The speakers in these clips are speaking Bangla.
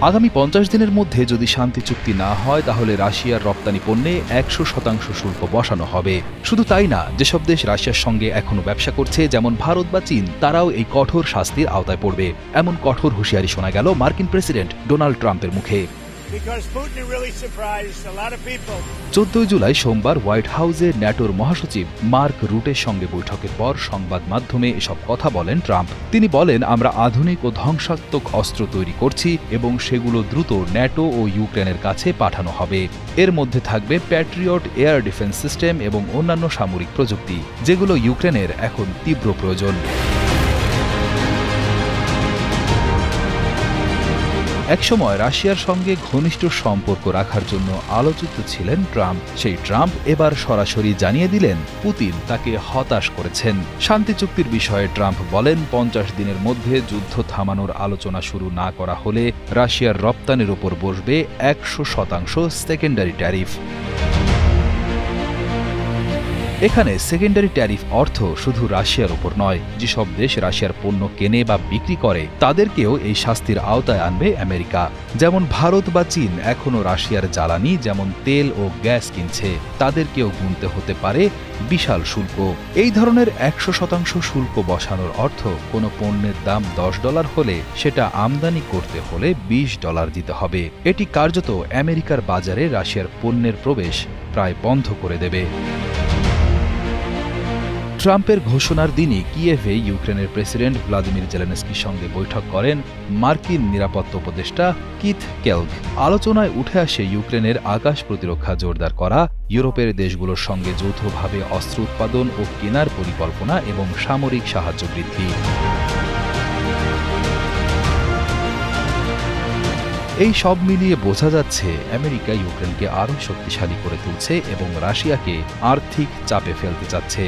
আগামী ৫০ দিনের মধ্যে যদি শান্তি চুক্তি না হয় তাহলে রাশিয়ার রপ্তানি পণ্যে ১০০% শুল্ক বসানো হবে। শুধু তাই না, যেসব দেশ রাশিয়ার সঙ্গে এখনো ব্যবসা করছে যেমন ভারত বা চীন, তারাও এই কঠোর শাস্তির আওতায় পড়বে। এমন কঠোর হুঁশিয়ারি শোনা গেল মার্কিন প্রেসিডেন্ট ডোনাল্ড ট্রাম্পের মুখে। ১৪ জুলাই সোমবার হোয়াইট হাউসে ন্যাটোর মহাসচিব মার্ক রুটের সঙ্গে বৈঠকের পর সংবাদ মাধ্যমে এসব কথা বলেন ট্রাম্প। তিনি বলেন, আমরা আধুনিক ও ধ্বংসাত্মক অস্ত্র তৈরি করছি এবং সেগুলো দ্রুত ন্যাটো ও ইউক্রেনের কাছে পাঠানো হবে। এর মধ্যে থাকবে প্যাট্রিয়ট এয়ার ডিফেন্স সিস্টেম এবং অন্যান্য সামরিক প্রযুক্তি, যেগুলো ইউক্রেনের এখন তীব্র প্রয়োজন। একসময় রাশিয়ার সঙ্গে ঘনিষ্ঠ সম্পর্ক রাখার জন্য আলোচিত ছিলেন ট্রাম্প। সেই ট্রাম্প এবার সরাসরি জানিয়ে দিলেন পুতিন তাকে হতাশ করেছেন। শান্তি চুক্তির বিষয়ে ট্রাম্প বলেন, ৫০ দিনের মধ্যে যুদ্ধ থামানোর আলোচনা শুরু না করা হলে রাশিয়ার রপ্তানির ওপর বসবে ১০০% সেকেন্ডারি ট্যারিফ। এখানে সেকেন্ডারি ট্যারিফ অর্থ শুধু রাশিয়ার ওপর নয়, যেসব দেশ রাশিয়ার পণ্য কেনে বা বিক্রি করে তাদেরকেও এই শাস্তির আওতায় আনবে আমেরিকা। যেমন ভারত বা চীন এখনও রাশিয়ার জ্বালানি যেমন তেল ও গ্যাস কিনছে, তাদেরকেও গুনতে হতে পারে বিশাল শুল্ক। এই ধরনের ১০০% শুল্ক বসানোর অর্থ কোনো পণ্যের দাম $10 হলে সেটা আমদানি করতে হলে $20 দিতে হবে। এটি কার্যত আমেরিকার বাজারে রাশিয়ার পণ্যের প্রবেশ প্রায় বন্ধ করে দেবে। ট্রাম্পের ঘোষণার দিনই কিয়েভে ইউক্রেনের প্রেসিডেন্ট ভ্লাদিমির জেলেনস্কির সঙ্গে বৈঠক করেন মার্কিন নিরাপত্তা উপদেষ্টা কিথ কেলগ। আলোচনায় উঠে আসে ইউক্রেনের আকাশ প্রতিরক্ষা জোরদার করা, ইউরোপের দেশগুলোর সঙ্গে যৌথভাবে অস্ত্র উৎপাদন ও কেনার পরিকল্পনা এবং সামরিক সাহায্য বৃদ্ধি। এই সব মিলিয়ে বোঝা যাচ্ছে আমেরিকা ইউক্রেনকে আরও শক্তিশালী করে তুলছে এবং রাশিয়াকে আর্থিক চাপে ফেলতে চাচ্ছে।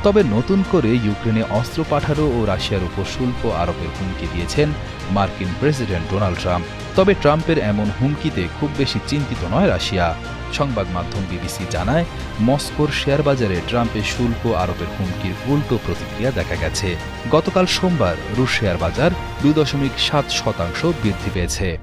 তবে নতুন করে ইউক্রেনে অস্ত্র পাঠানো ও রাশিয়ার উপর শুল্ক আরোপের হুমকি দিয়েছেন মার্কিন প্রেসিডেন্ট ডোনাল্ড ট্রাম্প। তবে ট্রাম্পের এমন হুমকিতে খুব বেশি চিন্তিত নয় রাশিয়া। সংবাদ মাধ্যম বিবিসি জানায়, মস্কোর শেয়ার বাজারে ট্রাম্পের শুল্ক আরোপের হুমকির উল্টো প্রতিক্রিয়া দেখা গেছে। গতকাল সোমবার রুশ শেয়ার বাজার ২.৭% বৃদ্ধি পেয়েছে।